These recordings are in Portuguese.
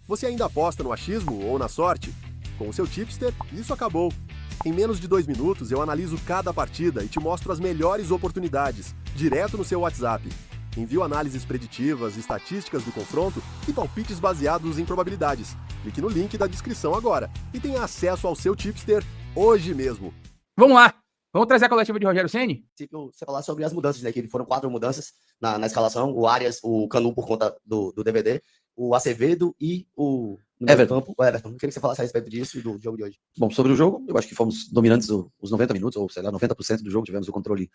Você ainda aposta no achismo ou na sorte? Com o seu tipster, isso acabou. Em menos de 2 minutos, eu analiso cada partida e te mostro as melhores oportunidades, direto no seu WhatsApp. Envio análises preditivas, estatísticas do confronto e palpites baseados em probabilidades. Clique no link da descrição agora e tenha acesso ao seu tipster hoje mesmo. Vamos lá. Vamos trazer a coletiva de Rogério Ceni? Você falar sobre as mudanças da equipe. Foram 4 mudanças na escalação. O Arias, o Canu por conta do DVD, o Acevedo e o Everton. O Everton. Queria que você falasse a respeito disso e do jogo de hoje. Bom, sobre o jogo, eu acho que fomos dominantes os 90 minutos, ou sei lá, 90% do jogo, tivemos o controle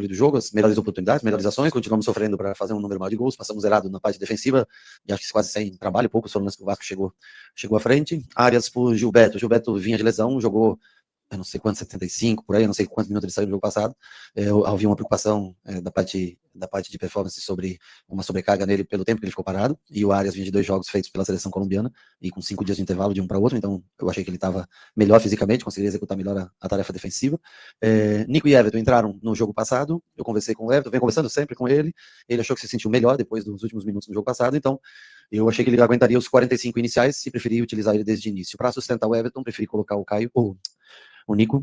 do jogo, as melhores oportunidades, melhores ações, continuamos sofrendo para fazer um número maior de gols, passamos zerado na parte defensiva, e acho que quase sem trabalho, poucos foram lances que o Vasco chegou à frente. Arias por Gilberto. Gilberto vinha de lesão, jogou eu não sei quantos, 75, por aí, eu não sei quantos minutos ele saiu no jogo passado. Havia uma preocupação da parte de performance sobre uma sobrecarga nele pelo tempo que ele ficou parado, e o Arias vinha de 2 jogos feitos pela seleção colombiana, e com 5 dias de intervalo de um para outro, então eu achei que ele estava melhor fisicamente, conseguiria executar melhor a tarefa defensiva. Nico e Everton entraram no jogo passado, eu conversei com o Everton, venho conversando sempre com ele achou que se sentiu melhor depois dos últimos minutos do jogo passado, então eu achei que ele aguentaria os 45 iniciais, se preferir utilizar ele desde o início. Para sustentar o Everton, preferi colocar o Nico,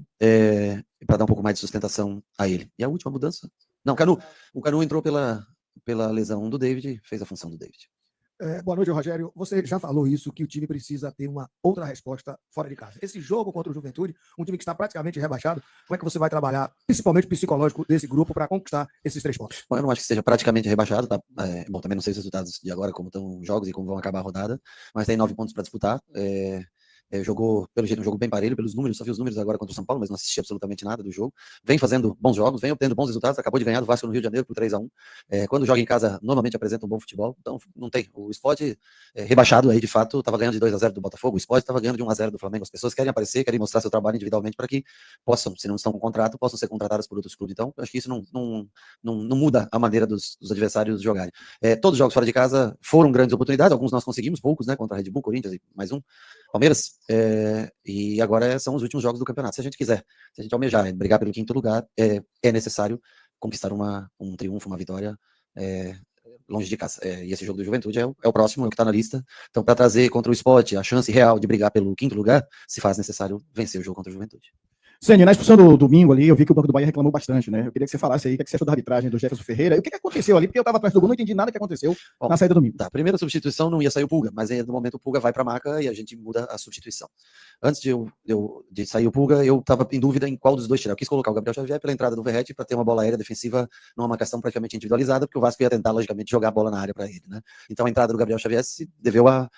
para dar um pouco mais de sustentação a ele. E a última mudança? Não, o Canu entrou pela lesão do David, fez a função do David. Boa noite, Rogério. Você já falou isso, que o time precisa ter uma outra resposta fora de casa. Esse jogo contra o Juventude, um time que está praticamente rebaixado, como é que você vai trabalhar, principalmente o psicológico desse grupo, para conquistar esses 3 pontos? Bom, eu não acho que seja praticamente rebaixado, tá? Bom, também não sei os resultados de agora, como estão os jogos e como vão acabar a rodada, mas tem 9 pontos para disputar. Jogou, pelo jeito, um jogo bem parelho, pelos números, só vi os números agora contra o São Paulo, mas não assisti absolutamente nada do jogo. Vem fazendo bons jogos, vem obtendo bons resultados, acabou de ganhar do Vasco no Rio de Janeiro por 3-1. Quando joga em casa, normalmente apresenta um bom futebol, então não tem. O Sport rebaixado aí, de fato, estava ganhando de 2-0 do Botafogo, o Sport estava ganhando de 1-0 do Flamengo. As pessoas querem aparecer, querem mostrar seu trabalho individualmente para que possam, se não estão com contrato, possam ser contratadas por outros clubes. Então, eu acho que isso não muda a maneira dos adversários jogarem. Todos os jogos fora de casa foram grandes oportunidades, alguns nós conseguimos, poucos, né, contra a Red Bull, Corinthians e mais um, Palmeiras, e agora são os últimos jogos do campeonato. Se a gente almejar brigar pelo 5º lugar, é necessário conquistar um triunfo, uma vitória longe de casa. E esse jogo do Juventude é o próximo, é o que está na lista. Então, para trazer contra o Sport a chance real de brigar pelo 5º lugar, se faz necessário vencer o jogo contra o Juventude. Ceni, na expulsão do domingo ali, eu vi que o Banco do Bahia reclamou bastante, né? Eu queria que você falasse aí o que você achou da arbitragem do Jefferson Ferreira e o que aconteceu ali, porque eu estava atrás do gol, não entendi nada que aconteceu na saída do domingo. Tá, a primeira substituição não ia sair o Pulga, mas aí, no momento o Pulga vai para a maca e a gente muda a substituição. Antes de sair o Pulga, eu estava em dúvida em qual dos dois tirar. Eu quis colocar o Gabriel Xavier pela entrada do Verratti para ter uma bola aérea defensiva numa marcação praticamente individualizada, porque o Vasco ia tentar, logicamente, jogar a bola na área para ele, né? Então a entrada do Gabriel Xavier se deveu à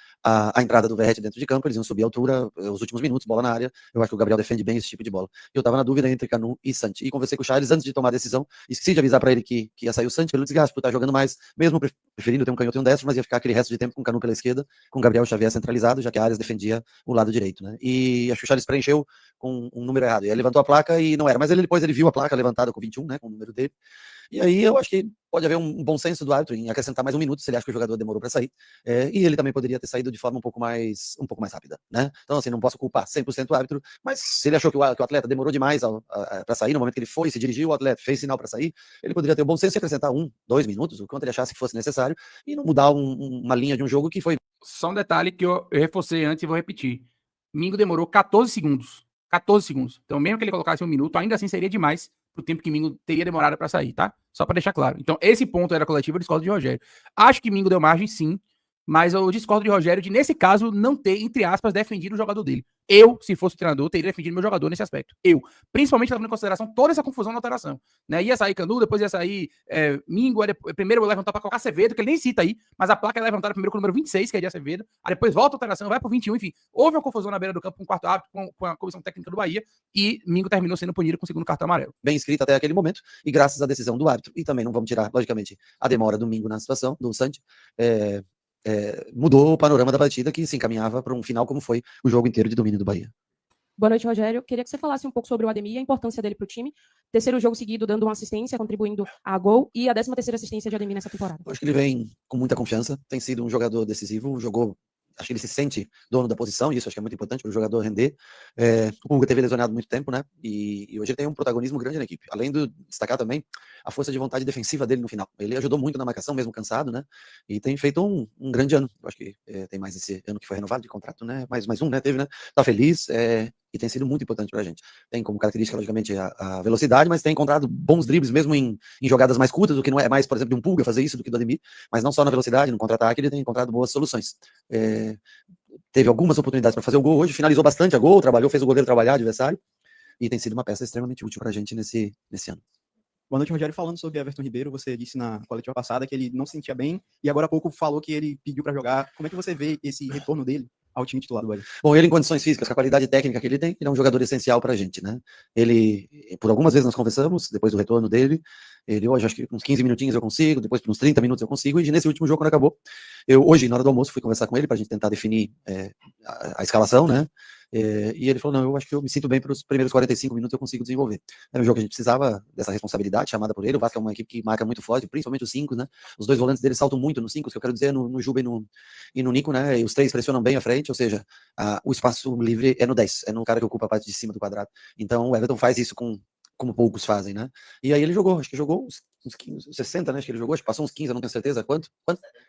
entrada do Verratti dentro de campo, eles iam subir a altura, os últimos minutos, bola na área. Eu acho que o Gabriel defende bem esse tipo de bola. Eu estava na dúvida entre Canu e Santi. E conversei com o Charles antes de tomar a decisão. Esqueci de avisar para ele que ia sair o Santi pelo desgaste, por estar jogando mais, mesmo preferindo ter um canhoto e um destro, mas ia ficar aquele resto de tempo com o Canu pela esquerda, com o Gabriel Xavier centralizado, já que a Arias defendia o lado direito, né? E acho que o Charles preencheu com um número errado. E aí levantou a placa e não era. Mas depois ele viu a placa levantada com 21, né? Com o número dele. E aí eu acho que pode haver um bom senso do árbitro em acrescentar mais 1 minuto, se ele acha que o jogador demorou para sair. E ele também poderia ter saído de forma um pouco mais rápida, né? Então, assim, não posso culpar 100% o árbitro, mas se ele achou que o atleta demorou demais para sair, no momento que ele foi, se dirigiu, o atleta fez sinal para sair, ele poderia ter o bom senso de acrescentar 1, 2 minutos, o quanto ele achasse que fosse necessário, e não mudar uma linha de um jogo que foi... Só um detalhe que eu reforcei antes e vou repetir. Mingo demorou 14 segundos. 14 segundos. Então, mesmo que ele colocasse 1 minuto, ainda assim seria demais pro tempo que Mingo teria demorado para sair, tá? Só para deixar claro. Então, esse ponto era coletivo, eu discordo de Rogério. Acho que Mingo deu margem, sim, mas eu discordo de Rogério de, nesse caso, não ter, entre aspas, defendido o jogador dele. Eu, se fosse o treinador, teria defendido meu jogador nesse aspecto. Eu. Principalmente levando em consideração toda essa confusão na alteração. Né? Ia sair Canu, depois ia sair Mingo, primeiro eu vou levantar para colocar Acevedo, que ele nem cita aí, mas a placa é levantada primeiro com o número 26, que é de Acevedo, aí depois volta a alteração, vai pro 21, enfim. Houve uma confusão na beira do campo com o quarto árbitro, com a comissão técnica do Bahia, e Mingo terminou sendo punido com o 2º cartão amarelo. Bem escrito até aquele momento, e graças à decisão do árbitro, e também não vamos tirar, logicamente, a demora do Mingo na situação, do Santi, mudou o panorama da partida, que se encaminhava para um final como foi o jogo inteiro de domínio do Bahia. Boa noite, Rogério. Queria que você falasse um pouco sobre o Ademir e a importância dele para o time. 3º jogo seguido dando uma assistência, contribuindo a gol, e a 13ª assistência de Ademir nessa temporada. Eu acho que ele vem com muita confiança, tem sido um jogador decisivo, jogou acho que ele se sente dono da posição, e isso acho que é muito importante para o jogador render. O Pulga teve lesionado muito tempo, né? E hoje ele tem um protagonismo grande na equipe. Além de destacar também a força de vontade defensiva dele no final. Ele ajudou muito na marcação, mesmo cansado, né? E tem feito um grande ano. Eu acho que tem mais esse ano que foi renovado de contrato, né? Mais um, né? Teve, né? Tá feliz, e tem sido muito importante pra gente. Tem como característica, logicamente, a velocidade, mas tem encontrado bons dribles, mesmo em jogadas mais curtas, o que não é mais, por exemplo, de um Pulga fazer isso do que do Ademir, mas não só na velocidade, no contra-ataque, ele tem encontrado boas soluções. Teve algumas oportunidades para fazer o gol hoje, finalizou bastante a gol, trabalhou, fez o goleiro trabalhar, adversário, e tem sido uma peça extremamente útil pra gente nesse ano. Boa noite, Rogério. Falando sobre Everton Ribeiro, você disse na coletiva passada que ele não se sentia bem e agora há pouco falou que ele pediu para jogar. Como é que você vê esse retorno dele ao time titular do Bahia? Bom, ele em condições físicas, com a qualidade técnica que ele tem, ele é um jogador essencial pra gente, né? Ele, por algumas vezes nós conversamos, depois do retorno dele, ele hoje, acho que uns 15 minutinhos eu consigo, depois por uns 30 minutos eu consigo, e nesse último jogo, quando acabou, eu hoje, na hora do almoço, fui conversar com ele pra gente tentar definir a escalação, né? E ele falou, não, eu acho que eu me sinto bem para os primeiros 45 minutos eu consigo desenvolver. Era um jogo que a gente precisava dessa responsabilidade chamada por ele. O Vasco é uma equipe que marca muito forte, principalmente os 5, né? Os dois volantes dele saltam muito nos 5, que eu quero dizer no Juba e no Nico, né? E os 3 pressionam bem à frente, ou seja, o espaço livre é no 10, é no cara que ocupa a parte de cima do quadrado. Então o Everton faz isso como poucos fazem, né? E aí ele jogou, acho que jogou uns 15, 60, né? Acho que ele jogou, acho que passou uns 15, eu não tenho certeza. Quanto?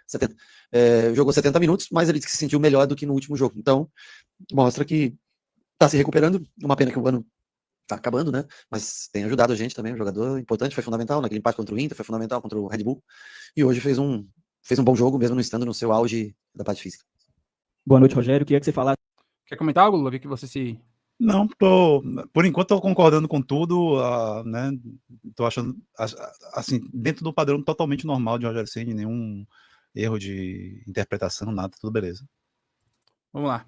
70. Jogou 70 minutos, mas ele disse que se sentiu melhor do que no último jogo. Então, mostra que tá se recuperando. Uma pena que o ano tá acabando, né? Mas tem ajudado a gente também, um jogador importante, foi fundamental naquele empate contra o Inter, foi fundamental contra o Red Bull. E hoje fez um bom jogo, mesmo não estando no seu auge da parte física. Boa noite, Rogério. Queria que você falasse. Quer comentar algo, Lu? Vi que você se... Não, por enquanto estou concordando com tudo, né? Tô achando, assim, dentro do padrão totalmente normal de Rogério Ceni, nenhum erro de interpretação, nada, tudo beleza. Vamos lá.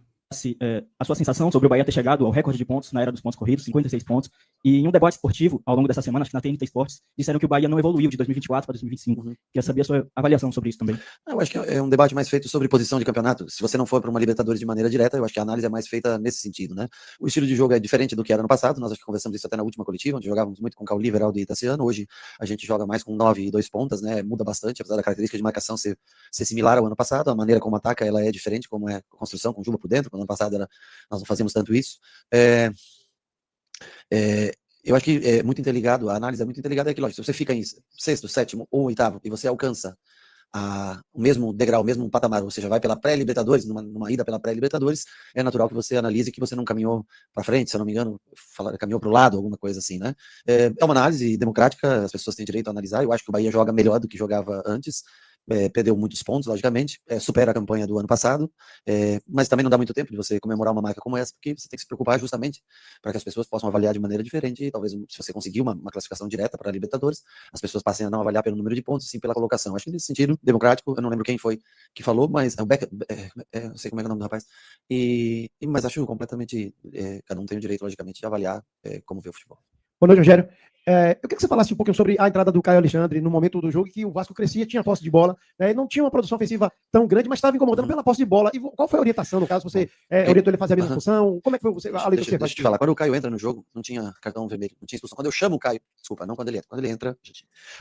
A sua sensação sobre o Bahia ter chegado ao recorde de pontos na era dos pontos corridos, 56 pontos, e em um debate esportivo, ao longo dessa semana, acho que na TNT Esportes, disseram que o Bahia não evoluiu de 2024 para 2025. Queria saber a sua avaliação sobre isso também. Eu acho que é um debate mais feito sobre posição de campeonato. Se você não for para uma Libertadores de maneira direta, eu acho que a análise é mais feita nesse sentido, né? O estilo de jogo é diferente do que era no passado, nós acho que conversamos isso até na última coletiva, onde jogávamos muito com Cauli, Everaldo e Itaciano. Hoje a gente joga mais com 9 e 2 pontas, né? Muda bastante, apesar da característica de marcação ser similar ao ano passado, a maneira como ataca ela é diferente, como é a construção com Juba por dentro, no ano passado nós não fazíamos tanto isso. Eu acho que é muito interligado, a análise é muito interligada, é que, lógico, se você fica em sexto, sétimo ou oitavo e você alcança o mesmo degrau, o mesmo patamar, ou seja, vai pela pré-Libertadores, numa ida pela pré-Libertadores, é natural que você analise que você não caminhou para frente, se eu não me engano, caminhou para o lado, alguma coisa assim, né? É uma análise democrática, as pessoas têm direito a analisar, eu acho que o Bahia joga melhor do que jogava antes, perdeu muitos pontos, logicamente, supera a campanha do ano passado, mas também não dá muito tempo de você comemorar uma marca como essa, porque você tem que se preocupar justamente para que as pessoas possam avaliar de maneira diferente, e talvez se você conseguir uma classificação direta para a Libertadores, as pessoas passem a não avaliar pelo número de pontos, sim pela colocação. Acho que nesse sentido, democrático, eu não lembro quem foi que falou, mas o Becker, não sei como é o nome do rapaz, mas acho completamente, cada um tem o direito, logicamente, de avaliar como vê o futebol. Boa noite, Rogério. Eu queria que você falasse um pouquinho sobre a entrada do Caio Alexandre no momento do jogo, que o Vasco crescia, tinha posse de bola, não tinha uma produção ofensiva tão grande, mas estava incomodando pela posse de bola. E qual foi a orientação, no caso? Você orientou ele a fazer a mesma função? Como é que foi a leitura que você faz? Deixa eu te falar, quando o Caio entra no jogo, não tinha cartão vermelho, não tinha expulsão. Quando eu chamo o Caio, desculpa, não quando ele entra,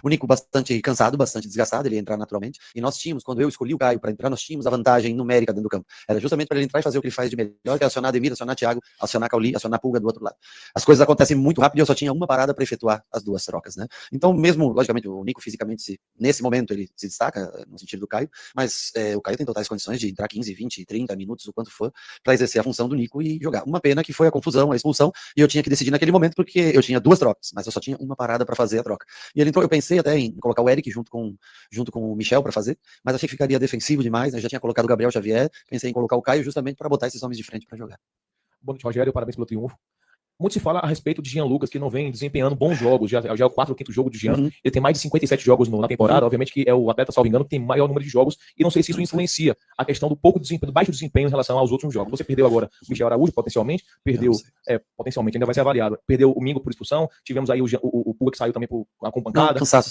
o Nico bastante cansado, bastante desgastado, ele ia entrar naturalmente, e nós tínhamos, quando eu escolhi o Caio para entrar, nós tínhamos a vantagem numérica dentro do campo. Era justamente para ele entrar e fazer o que ele faz de melhor, que é acionar Ademir, acionar Thiago, acionar Cauli, acionar Pulga do outro lado. As coisas acontecem muito rápido e eu só tinha uma parada para efetuar as duas trocas, né? Então, mesmo, logicamente, o Nico fisicamente, nesse momento, ele se destaca no sentido do Caio, mas o Caio tem totais condições de entrar 15, 20, 30 minutos, o quanto for, para exercer a função do Nico e jogar. Uma pena que foi a confusão, a expulsão, e eu tinha que decidir naquele momento, porque eu tinha duas trocas, mas eu só tinha uma parada para fazer a troca. E ele entrou, eu pensei até em colocar o Eric junto com o Michel para fazer, mas achei que ficaria defensivo demais, né? Já tinha colocado o Gabriel Xavier, pensei em colocar o Caio justamente para botar esses homens de frente para jogar. Boa noite, Rogério, parabéns pelo triunfo. Muito se fala a respeito de Jean Lucas, que não vem desempenhando bons jogos, já é o 4º ou 5º jogo de Jean, ele tem mais de 57 jogos na temporada, obviamente que é o atleta, salvo engano, que tem maior número de jogos, e não sei se isso influencia a questão do baixo desempenho em relação aos outros jogos. Você perdeu agora o Michel Araújo, potencialmente, potencialmente, ainda vai ser avaliado, perdeu o Mingo por expulsão, tivemos aí o Pulga que saiu também com pancada, cansaço.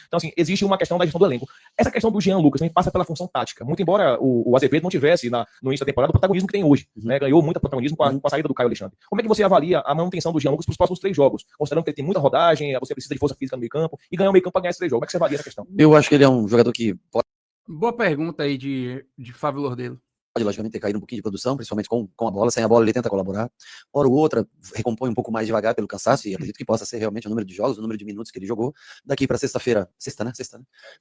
Então, assim, existe uma questão da gestão do elenco. Essa questão do Jean Lucas também passa pela função tática, muito embora o Azevedo não tivesse no início da temporada o protagonismo que tem hoje, né? Ganhou muito protagonismo com a saída do Caio Alexandre. Como é que você avalia a manutenção do Jean Lucas para os próximos 3 jogos? Considerando que ele tem muita rodagem, você precisa de força física no meio campo, e ganhar o meio campo para ganhar esses 3 jogos. Como é que você avalia essa questão? Eu acho que ele é um jogador que pode... Boa pergunta aí de Flávio Lordelo. pode logicamente ter caído um pouquinho de produção, principalmente com a bola. Sem a bola ele tenta colaborar. Hora ou outra recompõe um pouco mais devagar pelo cansaço, e acredito que possa ser realmente o número de jogos, o número de minutos que ele jogou. Daqui para sexta-feira, sexta, né?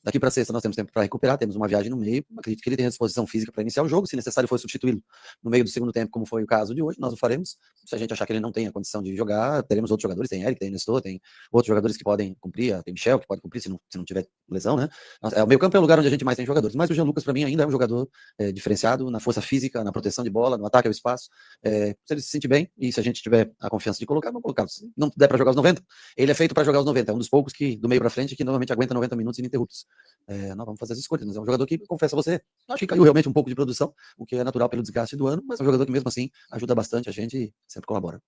Daqui para sexta nós temos tempo para recuperar, temos uma viagem no meio. Acredito que ele tenha disposição física para iniciar o jogo. Se necessário for substituí-lo no meio do segundo tempo, como foi o caso de hoje, nós o faremos. Se a gente achar que ele não tem a condição de jogar, teremos outros jogadores, tem Eric, tem Nestor, tem outros jogadores que podem cumprir, tem Michel que pode cumprir se não tiver lesão, né? O meio campo é o lugar onde a gente mais tem jogadores, mas o Jean Lucas para mim ainda é um jogador diferenciado na força física, na proteção de bola, no ataque ao espaço. Se ele se sentir bem, e se a gente tiver a confiança de colocar, vamos colocar. Se não der para jogar os 90, ele é feito para jogar os 90, é um dos poucos que do meio para frente que normalmente aguenta 90 minutos ininterruptos. Nós vamos fazer as escolhas, mas é um jogador que, confesso a você, acho que caiu realmente um pouco de produção, o que é natural pelo desgaste do ano, mas é um jogador que mesmo assim ajuda bastante a gente e sempre colabora.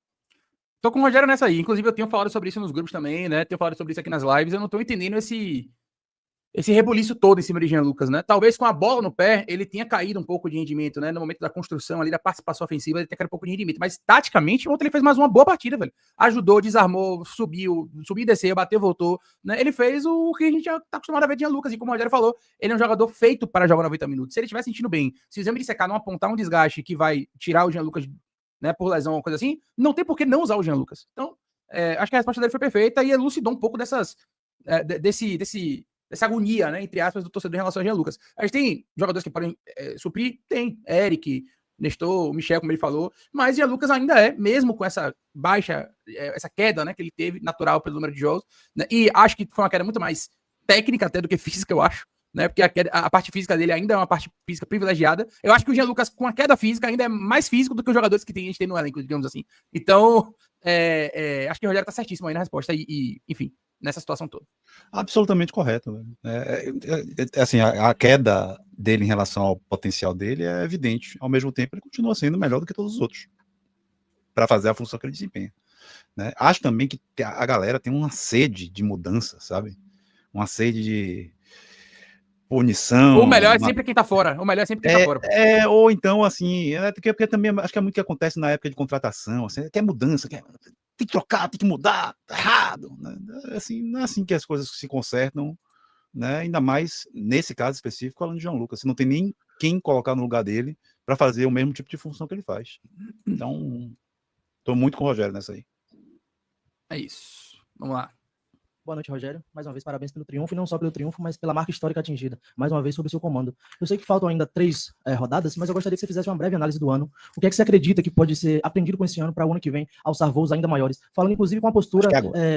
Tô com o Rogério nessa aí. Inclusive, eu tenho falado sobre isso nos grupos também, né? Tenho falado sobre isso aqui nas lives. Eu não tô entendendo esse rebuliço todo em cima de Jean Lucas, né? Talvez com a bola no pé, ele tenha caído um pouco de rendimento, né? No momento da construção ali, da participação ofensiva, ele tenha caído um pouco de rendimento. Mas, taticamente, ontem ele fez mais uma boa partida, velho. Ajudou, desarmou, subiu e desceu, bateu, voltou, né? Ele fez o que a gente já tá acostumado a ver de Jean Lucas. E como o Rogério falou, ele é um jogador feito para jogar 90 minutos. Se ele estiver sentindo bem, se o exame de secar não apontar um desgaste que vai tirar o Jean Lucas, né, por lesão ou coisa assim, não tem por que não usar o Jean Lucas. Então, acho que a resposta dele foi perfeita e elucidou um pouco dessa agonia, né, entre aspas, do torcedor em relação a Jean Lucas. A gente tem jogadores que podem suprir, tem Eric, Nestor, Michel, como ele falou, mas Jean Lucas ainda mesmo com essa baixa, essa queda, né, que ele teve, natural pelo número de jogos, né, e acho que foi uma queda muito mais técnica até do que física, eu acho, né, porque a parte física dele ainda é uma parte física privilegiada. Eu acho que o Jean Lucas, com a queda física, ainda é mais físico do que os jogadores que a gente tem no elenco, digamos assim. Então, acho que o Rogério tá certíssimo aí na resposta e enfim, nessa situação toda. Absolutamente correto. Assim, a queda dele em relação ao potencial dele é evidente. Ao mesmo tempo, ele continua sendo melhor do que todos os outros para fazer a função que ele desempenha, né? Acho também que a galera tem uma sede de mudança, sabe? Uma sede de punição. O melhor é sempre quem tá fora. O melhor é sempre quem tá fora. Ou então, assim, porque também acho que é muito que acontece na época de contratação, assim, quer mudança, tem que trocar, tem que mudar, tá errado, né? Assim, não é assim que as coisas se consertam, né? Ainda mais nesse caso específico, falando de Jean Lucas, você não tem nem quem colocar no lugar dele para fazer o mesmo tipo de função que ele faz. Então, tô muito com o Rogério nessa aí. É isso. Vamos lá. Boa noite, Rogério. Mais uma vez, parabéns pelo triunfo, e não só pelo triunfo, mas pela marca histórica atingida. Mais uma vez, sob o seu comando. Eu sei que faltam ainda 3 rodadas, mas eu gostaria que você fizesse uma breve análise do ano. O que é que você acredita que pode ser aprendido com esse ano para o ano que vem alçar voos ainda maiores? Falando, inclusive, com a postura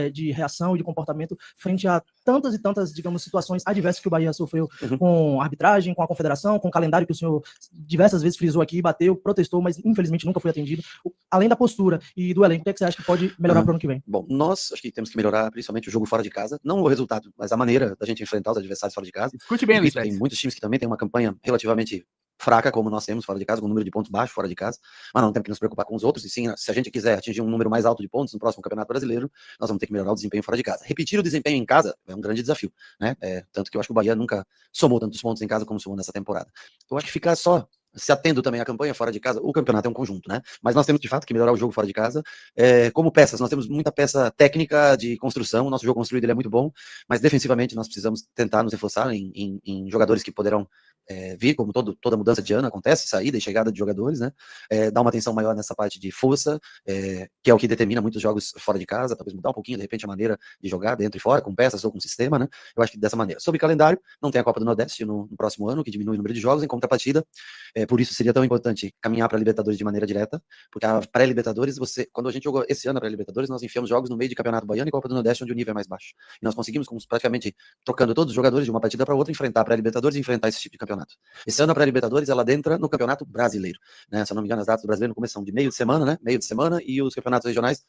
de reação e de comportamento frente a tantas e tantas, digamos, situações adversas que o Bahia sofreu com a arbitragem, com a confederação, com o calendário que o senhor diversas vezes frisou aqui, bateu, protestou, mas infelizmente nunca foi atendido. Além da postura e do elenco, o que é que você acha que pode melhorar para o ano que vem? Bom, nós acho que temos que melhorar principalmente o jogo fora de casa, não o resultado, mas a maneira da gente enfrentar os adversários fora de casa. Escute bem, Luiz. Tem muitos times que também têm uma campanha relativamente fraca, como nós temos fora de casa, com um número de pontos baixo fora de casa, mas não temos que nos preocupar com os outros, e sim, se a gente quiser atingir um número mais alto de pontos no próximo Campeonato Brasileiro, nós vamos ter que melhorar o desempenho fora de casa. Repetir o desempenho em casa é um grande desafio, né? Tanto que eu acho que o Bahia nunca somou tantos pontos em casa como somou nessa temporada. Eu acho que ficar só se atendo também à campanha fora de casa, o campeonato é um conjunto, né? Mas nós temos de fato que melhorar o jogo fora de casa. Como peças, nós temos muita peça técnica de construção, o nosso jogo construído ele é muito bom, mas defensivamente nós precisamos tentar nos reforçar em jogadores que poderão vir, como toda mudança de ano acontece, saída e chegada de jogadores, né? Dar uma atenção maior nessa parte de força, que é o que determina muitos jogos fora de casa, talvez mudar um pouquinho, de repente, a maneira de jogar dentro e fora, com peças ou com sistema, né? Eu acho que dessa maneira. Sobre calendário, não tem a Copa do Nordeste no próximo ano, que diminui o número de jogos, em contrapartida, por isso seria tão importante caminhar para a Libertadores de maneira direta, porque a pré-Libertadores, quando a gente jogou esse ano a pré-Libertadores, nós enfiamos jogos no meio de Campeonato Baiano e Copa do Nordeste, onde o nível é mais baixo. E nós conseguimos, praticamente, trocando todos os jogadores de uma partida para outra, enfrentar a pré-Libertadores e enfrentar esse tipo de campeonato. Esse ano a pré-Libertadores, ela adentra no Campeonato Brasileiro, né? Se eu não me engano, as datas do Brasileiro começam de meio de semana, né? Meio de semana, e os campeonatos regionais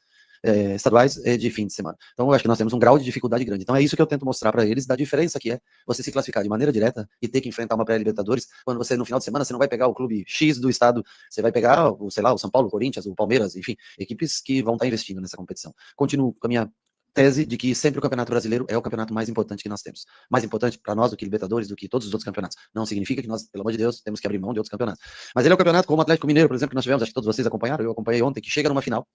estaduais de fim de semana. Então eu acho que nós temos um grau de dificuldade grande. Então é isso que eu tento mostrar para eles, da diferença que é você se classificar de maneira direta e ter que enfrentar uma pré-Libertadores, quando você no final de semana você não vai pegar o clube X do estado, você vai pegar, sei lá, o São Paulo, o Corinthians, o Palmeiras, enfim, equipes que vão estar investindo nessa competição. Continuo com a minha tese de que sempre o Campeonato Brasileiro é o campeonato mais importante que nós temos. Mais importante para nós do que Libertadores, do que todos os outros campeonatos. Não significa que nós, pelo amor de Deus, temos que abrir mão de outros campeonatos. Mas ele é o campeonato como o Atlético Mineiro, por exemplo, que nós tivemos, acho que todos vocês acompanharam, eu acompanhei ontem, que chega numa final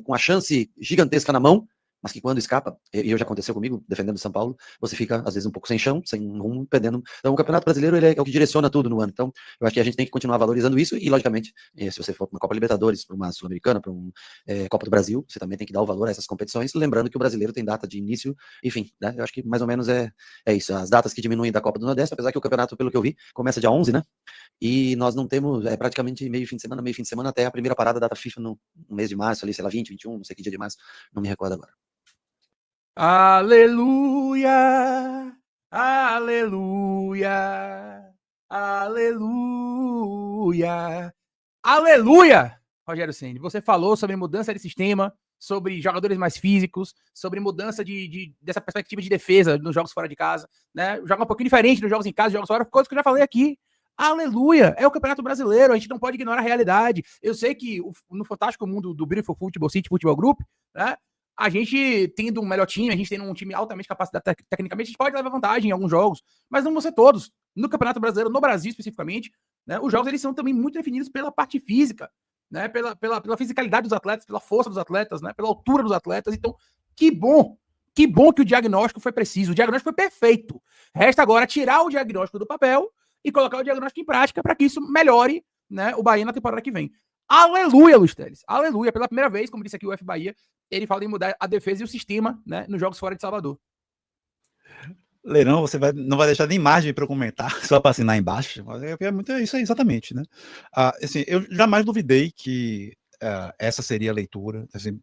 com a chance gigantesca na mão mas que quando escapa, e já aconteceu comigo, defendendo São Paulo, você fica, às vezes, um pouco sem chão, sem rumo, perdendo. Então, o Campeonato Brasileiro ele é o que direciona tudo no ano. Então, eu acho que a gente tem que continuar valorizando isso, e, logicamente, se você for para uma Copa Libertadores, para uma Sul-Americana, para uma Copa do Brasil, você também tem que dar o valor a essas competições, lembrando que o brasileiro tem data de início, enfim, né? Eu acho que mais ou menos é isso. As datas que diminuem da Copa do Nordeste, apesar que o campeonato, pelo que eu vi, começa dia 11, né? E nós não temos, praticamente meio fim de semana, até a primeira parada da data FIFA no mês de março, ali, sei lá, 20, 21, não sei que dia de março, não me recordo agora. Aleluia, aleluia, aleluia, aleluia, Rogério Ceni. Você falou sobre mudança de sistema, sobre jogadores mais físicos, sobre mudança dessa perspectiva de defesa nos jogos fora de casa, né? Joga um pouquinho diferente nos jogos em casa, jogos fora, coisa que eu já falei aqui. Aleluia! É o Campeonato Brasileiro, a gente não pode ignorar a realidade. Eu sei que no fantástico mundo do Beautiful Football City Futebol Group, né? A gente tendo um melhor time, a gente tendo um time altamente capacitado tecnicamente, a gente pode levar vantagem em alguns jogos, mas não vão ser todos. No Campeonato Brasileiro, no Brasil especificamente, né, os jogos eles são também muito definidos pela parte física, né, pela fisicalidade dos atletas, pela força dos atletas, né, pela altura dos atletas. Então, que bom que o diagnóstico foi preciso, o diagnóstico foi perfeito. Resta agora tirar o diagnóstico do papel e colocar o diagnóstico em prática para que isso melhore, né, o Bahia na temporada que vem. Aleluia, Luiz Teles. Aleluia. Pela primeira vez, como disse aqui o F Bahia, ele fala em mudar a defesa e o sistema, né, nos jogos fora de Salvador. Leirão, você não vai deixar nem margem para eu comentar, só para assinar embaixo. É muito isso aí, exatamente, né? Assim, eu jamais duvidei que essa seria a leitura, assim,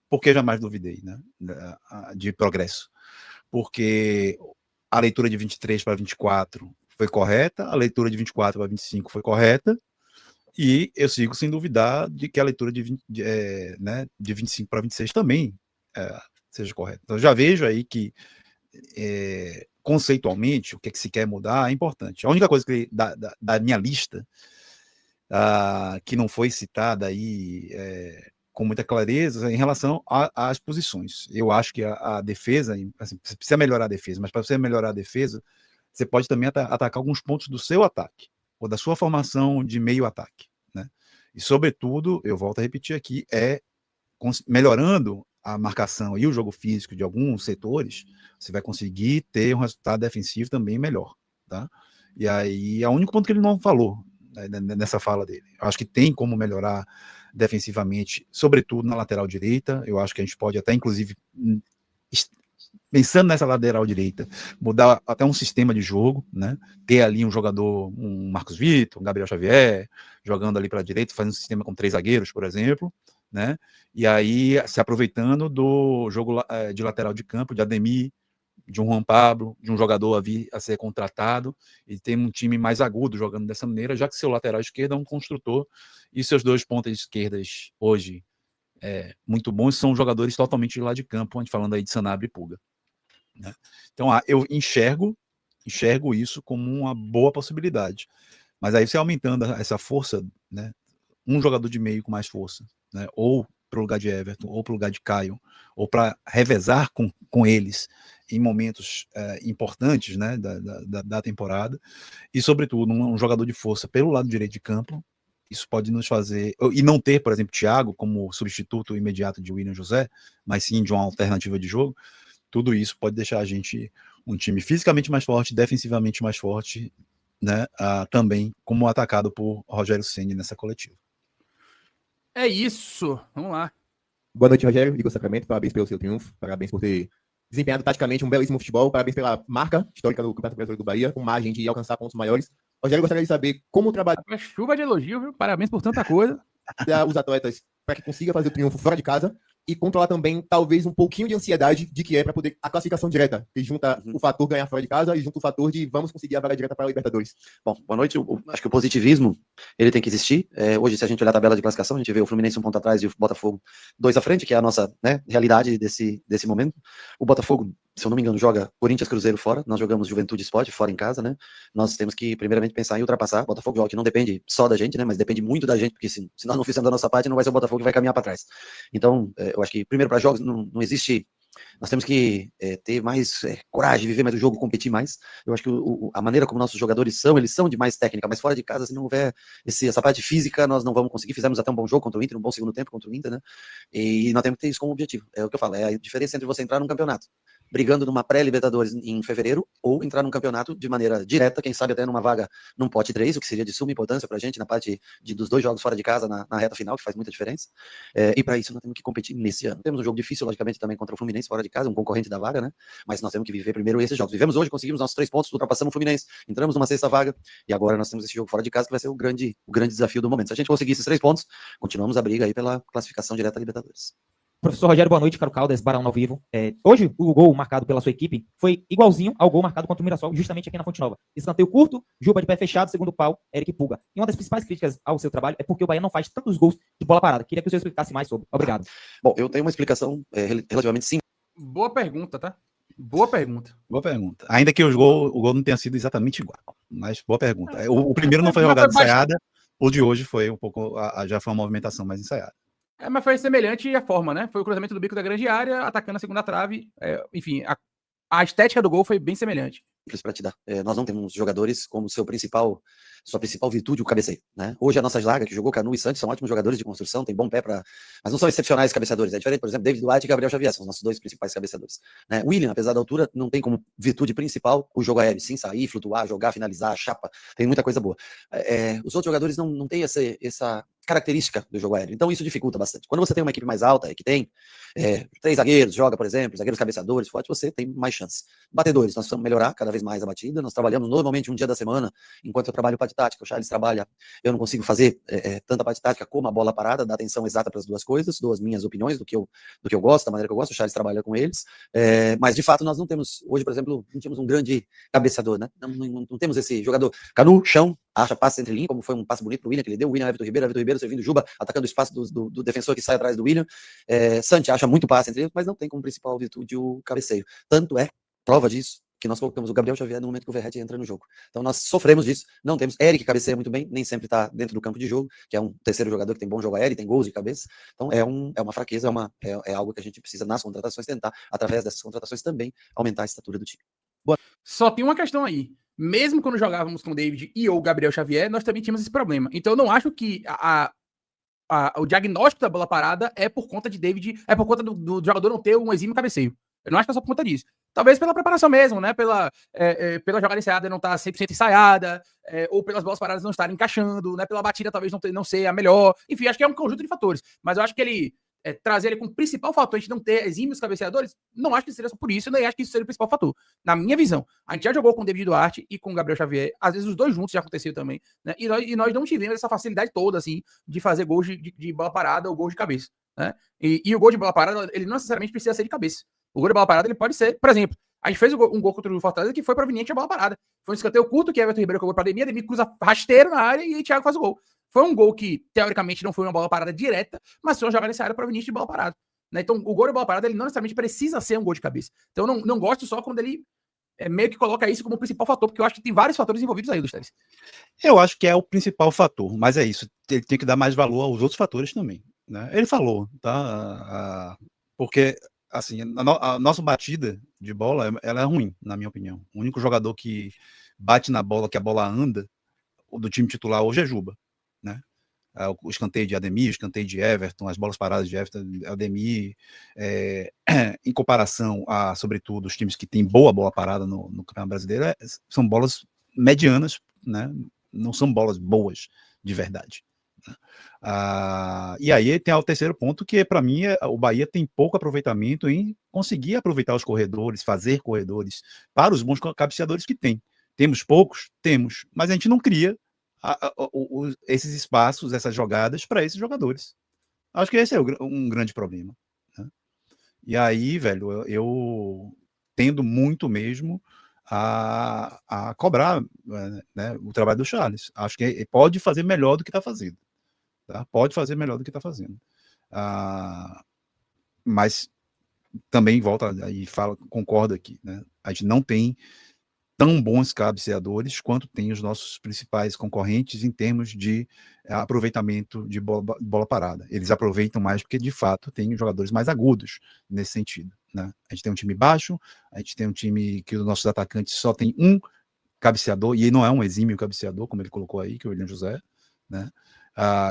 porque jamais duvidei, né, de progresso. Porque a leitura de 23 para 24 foi correta, a leitura de 24 para 25 foi correta, e eu sigo sem duvidar de que a leitura de 25 para 26 também seja correta. Então, eu já vejo aí que, conceitualmente, o que se quer mudar é importante. A única coisa que da minha lista, que não foi citada aí com muita clareza, é em relação às posições. Eu acho que a defesa, assim, você precisa melhorar a defesa, mas para você melhorar a defesa, você pode também atacar alguns pontos do seu ataque, ou da sua formação de meio ataque, né? E, sobretudo, eu volto a repetir aqui, melhorando a marcação e o jogo físico de alguns setores, você vai conseguir ter um resultado defensivo também melhor, tá? E aí, é o único ponto que ele não falou, né, nessa fala dele. Eu acho que tem como melhorar defensivamente, sobretudo na lateral direita. Eu acho que a gente pode até, inclusive, pensando nessa lateral direita, mudar até um sistema de jogo, né? Ter ali um jogador, um Marcos Vitor, um Gabriel Xavier, jogando ali para a direita, fazendo um sistema com 3 zagueiros, por exemplo, né? E aí se aproveitando do jogo de lateral de campo, de Ademir, de um Juan Pablo, de um jogador a ser contratado, e ter um time mais agudo jogando dessa maneira, já que seu lateral esquerdo é um construtor, e seus 2 pontas esquerdas hoje muito bons, são jogadores totalmente de lado de campo, onde falando aí de Sanabria e Puga, né? Então eu enxergo isso como uma boa possibilidade, mas aí você aumentando essa força, né, um jogador de meio com mais força, né, ou para o lugar de Everton, ou para o lugar de Caio, ou para revezar com eles em momentos importantes, né, da temporada, e sobretudo um jogador de força pelo lado direito de campo. Isso pode nos fazer, e não ter, por exemplo, Thiago como substituto imediato de William José, mas sim de uma alternativa de jogo. Tudo isso pode deixar a gente um time fisicamente mais forte, defensivamente mais forte, né, também como atacado por Rogério Ceni nessa coletiva. É isso, vamos lá. Boa noite, Rogério. Igor Sacramento, parabéns pelo seu triunfo, parabéns por ter desempenhado taticamente um belíssimo futebol, parabéns pela marca histórica do Campeonato Brasileiro do Bahia, com margem de alcançar pontos maiores. Rogério, gostaria de saber como trabalhar chuva de elogio, viu? Parabéns por tanta coisa. Os atletas para que consiga fazer o triunfo fora de casa e controlar também, talvez, um pouquinho de ansiedade de que é para poder a classificação direta, que junta o fator ganhar fora de casa e junta o fator de vamos conseguir a vaga direta para a Libertadores. Bom, boa noite. Acho que o positivismo, ele tem que existir. Hoje, se a gente olhar a tabela de classificação, a gente vê o Fluminense um ponto atrás e o Botafogo 2 à frente, que é a nossa, né, realidade desse momento. O Botafogo, se eu não me engano, joga Corinthians Cruzeiro fora, nós jogamos Juventude Sport fora em casa, né? Nós temos que, primeiramente, pensar em ultrapassar. O Botafogo joga que não depende só da gente, né? Mas depende muito da gente, porque se nós não fizermos a nossa parte, não vai ser o Botafogo que vai caminhar para trás. Então, eu acho que, primeiro, para jogos, não existe Nós temos que ter mais coragem, viver mais o jogo, competir mais. Eu acho que a maneira como nossos jogadores são, eles são de mais técnica, mas fora de casa, se não houver essa parte física, nós não vamos conseguir. Fizemos até um bom jogo contra o Inter, um bom segundo tempo contra o Inter, né? E nós temos que ter isso como objetivo. É o que eu falo, é a diferença entre você entrar num campeonato brigando numa pré-Libertadores em fevereiro, ou entrar num campeonato de maneira direta, quem sabe até numa vaga num pote 3, o que seria de suma importância pra gente na parte dos 2 jogos fora de casa na reta final, que faz muita diferença. E para isso nós temos que competir nesse ano. Temos um jogo difícil, logicamente, também contra o Fluminense fora de casa, um concorrente da vaga, né? Mas nós temos que viver primeiro esses jogos. Vivemos hoje, conseguimos nossos 3 pontos, ultrapassamos o Fluminense, entramos numa 6ª vaga, e agora nós temos esse jogo fora de casa, que vai ser o grande desafio do momento. Se a gente conseguir esses 3 pontos, continuamos a briga aí pela classificação direta à Libertadores. Professor Rogério, boa noite, Caro Caldas, Barão ao vivo. Hoje, o gol marcado pela sua equipe foi igualzinho ao gol marcado contra o Mirassol, justamente aqui na Fonte Nova. Escanteio curto, Juba de pé fechado, segundo pau, Eric Puga. E uma das principais críticas ao seu trabalho é porque o Bahia não faz tantos gols de bola parada. Queria que o senhor explicasse mais sobre. Obrigado. Bom, eu tenho uma explicação relativamente simples. Boa pergunta, tá? Boa pergunta. Boa pergunta. Ainda que o gol não tenha sido exatamente igual, mas boa pergunta. O primeiro não foi jogada ensaiada, o de hoje foi um pouco, já foi uma movimentação mais ensaiada. Mas foi semelhante a forma, né? Foi o cruzamento do bico da grande área, atacando a segunda trave. Enfim, a estética do gol foi bem semelhante. Para te dar. Nós não temos jogadores como sua principal virtude, o cabeceio, né? Hoje a nossa zaga, que jogou Canu e Santos, são ótimos jogadores de construção, tem bom pé mas não são excepcionais cabeceadores. É diferente, por exemplo, David Duarte e Gabriel Xavier, são os nossos 2 principais cabeceadores, né? William, apesar da altura, não tem como virtude principal o jogo aéreo, sim, sair, flutuar, jogar, finalizar, chapa, tem muita coisa boa. Os outros jogadores não têm essa característica do jogo aéreo, então isso dificulta bastante. Quando você tem uma equipe mais alta, que tem 3 zagueiros, joga, por exemplo, zagueiros cabeceadores fortes, você tem mais chances. Batedores, nós precisamos melhorar cada vez mais a batida, nós trabalhamos normalmente um dia da semana, enquanto eu trabalho parte tática, o Charles trabalha, eu não consigo fazer tanta parte tática como a bola parada, dar atenção exata para as duas coisas, dou as minhas opiniões do que eu gosto, da maneira que eu gosto, o Charles trabalha com eles, mas de fato nós não temos, hoje por exemplo, não temos um grande cabeceador, né? Não temos esse jogador, Canu, chão, acha passe entre linha, como foi um passe bonito pro William, que ele deu, o William, Everton Ribeiro servindo Juba, atacando o espaço do defensor que sai atrás do William, Santi acha muito passe entre eles, mas não tem como principal virtude o cabeceio, tanto é, prova disso, que nós colocamos o Gabriel Xavier no momento que o Verratti entra no jogo. Então nós sofremos disso, não temos. Eric cabeceia muito bem, nem sempre está dentro do campo de jogo, que é um terceiro jogador que tem bom jogo aéreo, tem gols de cabeça. Então é uma fraqueza, é algo que a gente precisa nas contratações tentar, através dessas contratações também, aumentar a estatura do time. Boa. Só tem uma questão aí. Mesmo quando jogávamos com o David e ou o Gabriel Xavier, nós também tínhamos esse problema. Então eu não acho que o diagnóstico da bola parada é por conta de David, é por conta do jogador não ter um exímio cabeceio. Eu não acho que é só por conta disso. Talvez pela preparação mesmo, né? Pela jogada ensaiada não estar 100% ensaiada, ou pelas bolas paradas não estarem encaixando, né? Pela batida talvez não ser a melhor. Enfim, acho que é um conjunto de fatores. Mas eu acho que ele trazer ele como principal fator, a gente não ter exímios cabeceadores, não acho que seria só por isso, eu nem acho que isso seria o principal fator. Na minha visão, a gente já jogou com o David Duarte e com o Gabriel Xavier, às vezes os dois juntos já aconteceu também, né? E nós não tivemos essa facilidade toda, assim, de fazer gols de bola parada ou gols de cabeça, né? E o gol de bola parada, ele não necessariamente precisa ser de cabeça. O gol de bola parada, ele pode ser, por exemplo, a gente fez um gol contra o Fortaleza que foi proveniente da bola parada. Foi um escanteio curto que Everton Ribeiro colocou para Ademir cruza rasteiro na área e Thiago faz o gol. Foi um gol que, teoricamente, não foi uma bola parada direta, mas foi uma jogada nessa área proveniente de bola parada, né? Então, o gol de bola parada, ele não necessariamente precisa ser um gol de cabeça. Então, eu não gosto só quando ele meio que coloca isso como principal fator, porque eu acho que tem vários fatores envolvidos aí, Luiz. Eu acho que é o principal fator, mas é isso. Ele tem que dar mais valor aos outros fatores também, né? Ele falou, tá? Porque, assim, a nossa batida de bola, ela é ruim, na minha opinião. O único jogador que bate na bola, que a bola anda, do time titular hoje é Juba, né? O escanteio de Ademir, o escanteio de Everton, as bolas paradas de Everton, Ademir, em comparação a, sobretudo, os times que têm boa bola parada no Campeonato Brasileiro, são bolas medianas, né? Não são bolas boas de verdade, né? E aí tem o terceiro ponto, que para mim o Bahia tem pouco aproveitamento em conseguir aproveitar os corredores, fazer corredores para os bons cabeceadores que tem. Temos poucos? Temos, mas a gente não cria esses espaços, essas jogadas para esses jogadores. Acho que esse é um grande problema, né? E aí, velho, eu tendo muito mesmo a cobrar, né, o trabalho do Charles. Acho que ele pode fazer melhor do que está fazendo, tá? Pode fazer melhor do que está fazendo. Mas também volta e concordo aqui, né? A gente não tem tão bons cabeceadores quanto tem os nossos principais concorrentes em termos de aproveitamento de bola parada. Eles aproveitam mais porque, de fato, tem jogadores mais agudos nesse sentido, né? A gente tem um time baixo, a gente tem um time que os nossos atacantes só tem um cabeceador, e ele não é um exímio cabeceador, como ele colocou aí, que é o William José, né?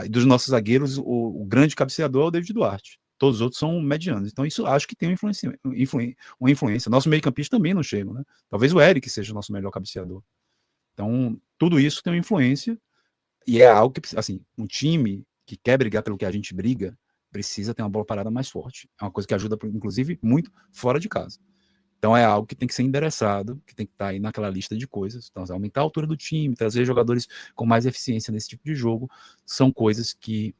E dos nossos zagueiros, o grande cabeceador é o David Duarte. Todos os outros são medianos. Então, isso acho que tem uma influência. Nosso meio-campista também não chega, né? Talvez o Eric seja o nosso melhor cabeceador. Então, tudo isso tem uma influência, e é algo que, assim, um time que quer brigar pelo que a gente briga, precisa ter uma bola parada mais forte. É uma coisa que ajuda, inclusive, muito fora de casa. Então, é algo que tem que ser endereçado, que tem que estar aí naquela lista de coisas. Então, aumentar a altura do time, trazer jogadores com mais eficiência nesse tipo de jogo, são coisas que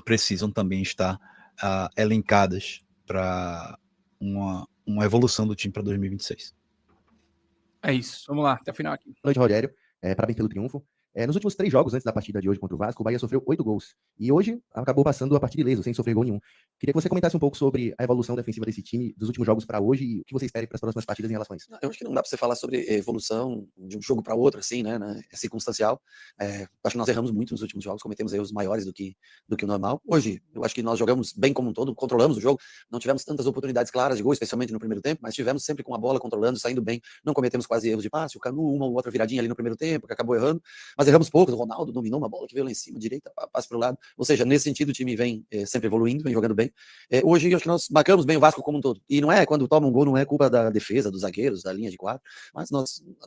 precisam também estar elencadas para uma evolução do time para 2026. É isso. Vamos lá, até o final aqui. Boa noite, Rogério. Parabéns pelo triunfo. Nos últimos 3 jogos antes da partida de hoje contra o Vasco, o Bahia sofreu 8 gols. E hoje acabou passando a partida ileso, sem sofrer gol nenhum. Queria que você comentasse um pouco sobre a evolução defensiva desse time dos últimos jogos para hoje e o que você espera para as próximas partidas em relação a isso. Eu acho que não dá para você falar sobre evolução de um jogo para outro, assim, né? É circunstancial. Acho que nós erramos muito nos últimos jogos, cometemos erros maiores do que o normal. Hoje, eu acho que nós jogamos bem como um todo, controlamos o jogo, não tivemos tantas oportunidades claras de gol, especialmente no primeiro tempo, mas tivemos sempre com a bola controlando, saindo bem, não cometemos quase erros de passe, o Canu, uma ou outra viradinha ali no primeiro tempo, que acabou errando, mas erramos pouco. O Ronaldo dominou uma bola que veio lá em cima, direita, passe para o lado. Ou seja, nesse sentido, o time vem sempre evoluindo, vem jogando bem. Hoje, eu acho que nós marcamos bem o Vasco como um todo. E não é, quando toma um gol, não é culpa da defesa, dos zagueiros, da linha de 4. Mas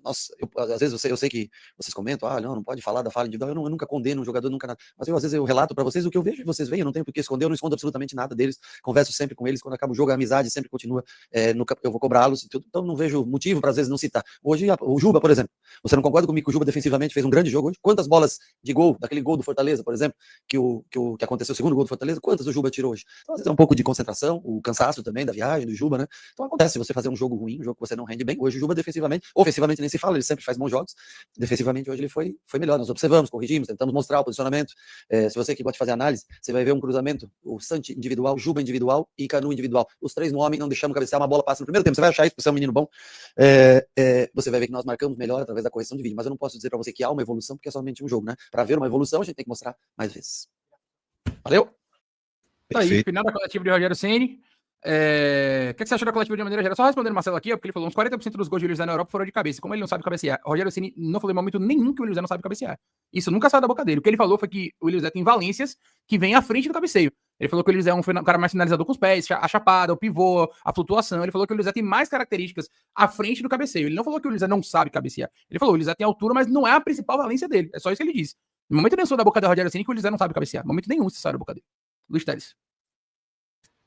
às vezes eu sei que vocês comentam, não pode falar da falha individual. Eu nunca condeno um jogador, nunca nada. Mas às vezes eu relato para vocês o que eu vejo e vocês veem. Eu não tenho por que esconder, eu não escondo absolutamente nada deles. Converso sempre com eles. Quando acaba o jogo, a amizade sempre continua. Eu vou cobrá-los e tudo. Então não vejo motivo para às vezes não citar. Hoje, o Juba, por exemplo. Você não concorda comigo que o Juba defensivamente fez um grande jogo hoje? Quantas bolas de gol, daquele gol do Fortaleza, por exemplo, que aconteceu, o segundo gol do Fortaleza, quantas o Juba tirou hoje? Então, às vezes é um pouco de concentração, o cansaço também da viagem, do Juba, né? Então acontece você fazer um jogo ruim, um jogo que você não rende bem. Hoje o Juba defensivamente, ofensivamente nem se fala, ele sempre faz bons jogos. Defensivamente hoje ele foi melhor. Nós observamos, corrigimos, tentamos mostrar o posicionamento. Se você que gosta de fazer análise, você vai ver um cruzamento, o Santi individual, Juba individual e Canu individual. Os 3 no homem, não deixamos cabecear, uma bola passa no primeiro tempo. Você vai achar isso, você é um menino bom. Você vai ver que nós marcamos melhor através da correção de vídeo. Mas eu não posso dizer para você que há uma evolução, porque é somente um jogo, né? Para ver uma evolução, a gente tem que mostrar mais vezes. Valeu! Tá aí, final da coletiva de Rogério Ceni. O que você achou da coletiva de maneira geral? Só respondendo o Marcelo aqui, porque ele falou uns 40% dos gols de Willian José na Europa foram de cabeça. Como ele não sabe cabecear, o Rogério Ceni não falou em momento nenhum que o Willian José não sabe cabecear. Isso nunca saiu da boca dele. O que ele falou foi que o Willian José tem valências que vêm à frente do cabeceio. Ele falou que o Willian José é um cara mais finalizador com os pés, a chapada, o pivô, a flutuação. Ele falou que o Willian José tem mais características à frente do cabeceio. Ele não falou que o Willian José não sabe cabecear. Ele falou que o Willian José tem altura, mas não é a principal valência dele. É só isso que ele disse. No momento nenhum saiu da boca do Rogério Ceni que o Willian José não sabe cabecear. No momento nenhum isso saiu da boca dele. Luiz Teles.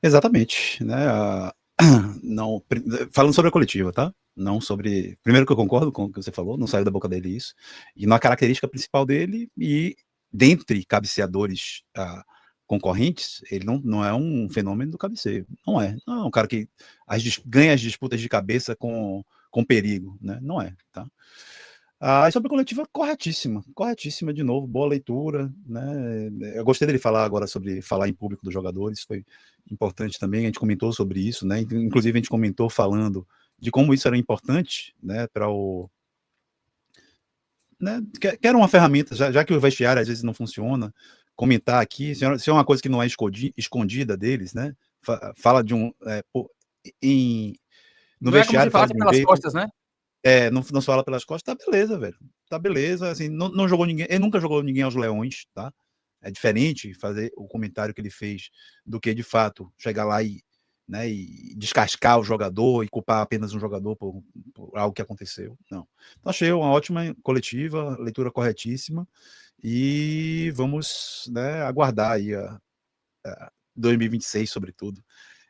Exatamente, né? Não, falando sobre a coletiva, tá? Não sobre. Primeiro que eu concordo com o que você falou, não saiu da boca dele isso. E na característica principal dele, e dentre cabeceadores concorrentes, ele não é um fenômeno do cabeceio. Não é um cara que ganha as disputas de cabeça com perigo, né? Não é, tá? E sobre a coletiva, corretíssima de novo, boa leitura, né? Eu gostei dele falar agora sobre falar em público dos jogadores, foi importante também, a gente comentou sobre isso, né? Inclusive a gente comentou falando de como isso era importante, né, para o... Né, que era uma ferramenta, já que o vestiário às vezes não funciona, comentar aqui, se é uma coisa que não é escondida deles, né? Fala de um... no vestiário fala pelas jeito, costas, né? Não se fala pelas costas, tá beleza, velho. Tá beleza, assim, não jogou ninguém, ele nunca jogou ninguém aos leões, tá? É diferente fazer o comentário que ele fez do que, de fato, chegar lá e descascar o jogador e culpar apenas um jogador por algo que aconteceu. Não. Então, achei uma ótima coletiva, leitura corretíssima, e vamos, né, aguardar aí a 2026, sobretudo,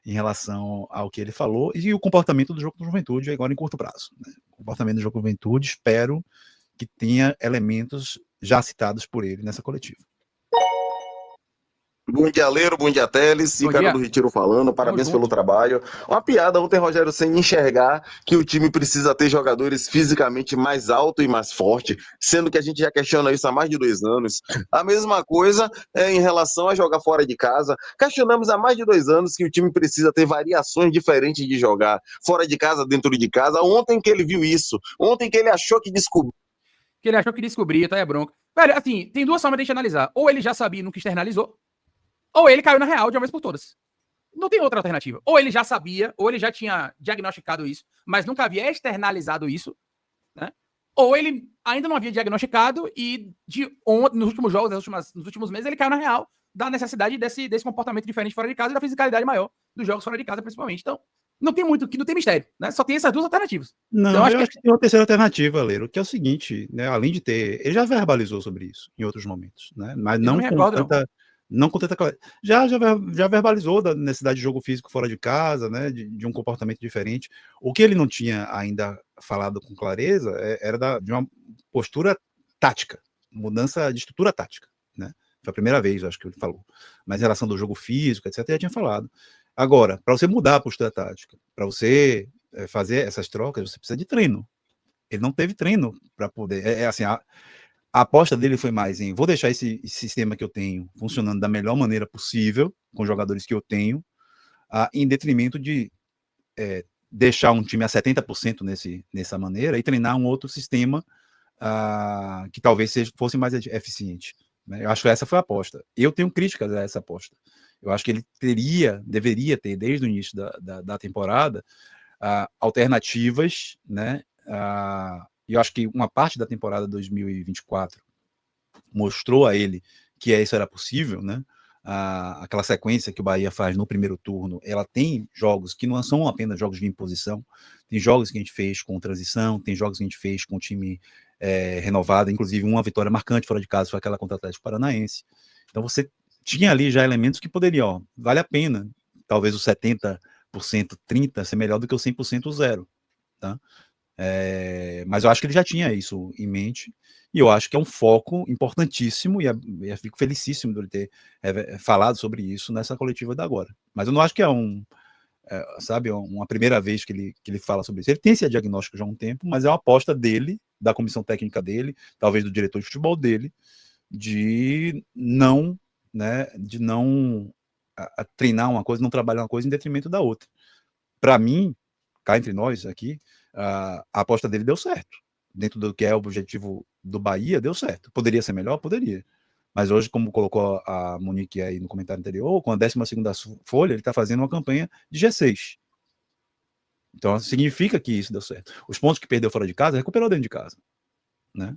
em relação ao que ele falou, e o comportamento do jogo do Juventude agora em curto prazo. Né? O comportamento do jogo do Juventude, espero que tenha elementos já citados por ele nessa coletiva. Bom dia, Leiro, bom dia, Teles, Ícaro do Retiro falando, parabéns pelo trabalho. Uma piada ontem, Rogério, sem enxergar que o time precisa ter jogadores fisicamente mais alto e mais forte, sendo que a gente já questiona isso há mais de 2 anos. A mesma coisa em relação a jogar fora de casa. Questionamos há mais de 2 anos que o time precisa ter variações diferentes de jogar, fora de casa, dentro de casa. Ontem que ele viu isso, ontem que ele achou que descobriu. Que ele achou que descobria, tá aí a bronca. Velho, assim, tem 2 formas de a gente analisar. Ou ele já sabia e nunca externalizou, ou ele caiu na real de uma vez por todas. não tem outra alternativa. Ou ele já sabia, ou ele já tinha diagnosticado isso, mas nunca havia externalizado isso, né? Ou ele ainda não havia diagnosticado e nos últimos jogos, nos últimos meses, ele caiu na real da necessidade desse comportamento diferente fora de casa e da fisicalidade maior dos jogos fora de casa, principalmente. Então, não tem mistério, né? Só tem essas duas alternativas. Não, então, eu acho que tem uma terceira alternativa, Leiro, que é o seguinte, né? Além de ter. Ele já verbalizou sobre isso em outros momentos, né? Mas não com tanta. Não com tanta clareza. Já verbalizou da necessidade de jogo físico fora de casa, né? De um comportamento diferente. O que ele não tinha ainda falado com clareza era de uma postura tática, mudança de estrutura tática, né? Foi a primeira vez, acho que ele falou. Mas em relação do jogo físico, etc., já tinha falado. Agora, para você mudar a postura tática, para você fazer essas trocas, você precisa de treino. Ele não teve treino para poder. Assim, a aposta dele foi mais em vou deixar esse sistema que eu tenho funcionando da melhor maneira possível, com os jogadores que eu tenho, em detrimento de deixar um time a 70% nessa maneira e treinar um outro sistema que talvez fosse mais eficiente. Né? Eu acho que essa foi a aposta. Eu tenho críticas a essa aposta. Eu acho que ele deveria ter, desde o início da temporada, alternativas, né? E eu acho que uma parte da temporada 2024 mostrou a ele que isso era possível, né? Aquela sequência que o Bahia faz no primeiro turno, ela tem jogos que não são apenas jogos de imposição, tem jogos que a gente fez com transição, tem jogos que a gente fez com time renovado, inclusive uma vitória marcante fora de casa foi aquela contra o Atlético Paranaense. Então você tinha ali já elementos que poderiam, vale a pena, talvez o 70%, 30% ser melhor do que o 100% zero, tá? Mas eu acho que ele já tinha isso em mente, e eu acho que é um foco importantíssimo, e eu fico felicíssimo de ele ter falado sobre isso nessa coletiva da agora. Mas eu não acho que é uma primeira vez que ele fala sobre isso. Ele tem esse diagnóstico já há um tempo, mas é uma aposta dele, da comissão técnica dele, talvez do diretor de futebol dele, de não treinar uma coisa, não trabalhar uma coisa em detrimento da outra. Para mim, cá entre nós aqui, a aposta dele deu certo. Dentro do que é o objetivo do Bahia, deu certo. Poderia ser melhor? Poderia. Mas hoje, como colocou a Monique aí no comentário anterior, com a 12ª folha, ele está fazendo uma campanha de G6. Então, significa que isso deu certo. Os pontos que perdeu fora de casa, recuperou dentro de casa. Né?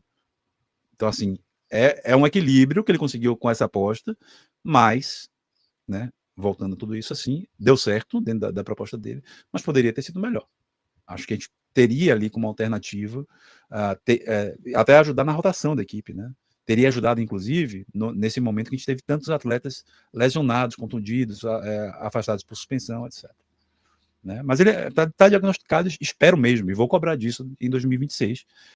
Então, assim, é um equilíbrio que ele conseguiu com essa aposta, mas, né, voltando a tudo isso assim, deu certo dentro da proposta dele, mas poderia ter sido melhor. Acho que a gente teria ali como alternativa até ajudar na rotação da equipe, né? Teria ajudado, inclusive, nesse momento que a gente teve tantos atletas lesionados, contundidos, afastados por suspensão, etc. Né? Mas ele está diagnosticado, espero mesmo, e vou cobrar disso em 2026,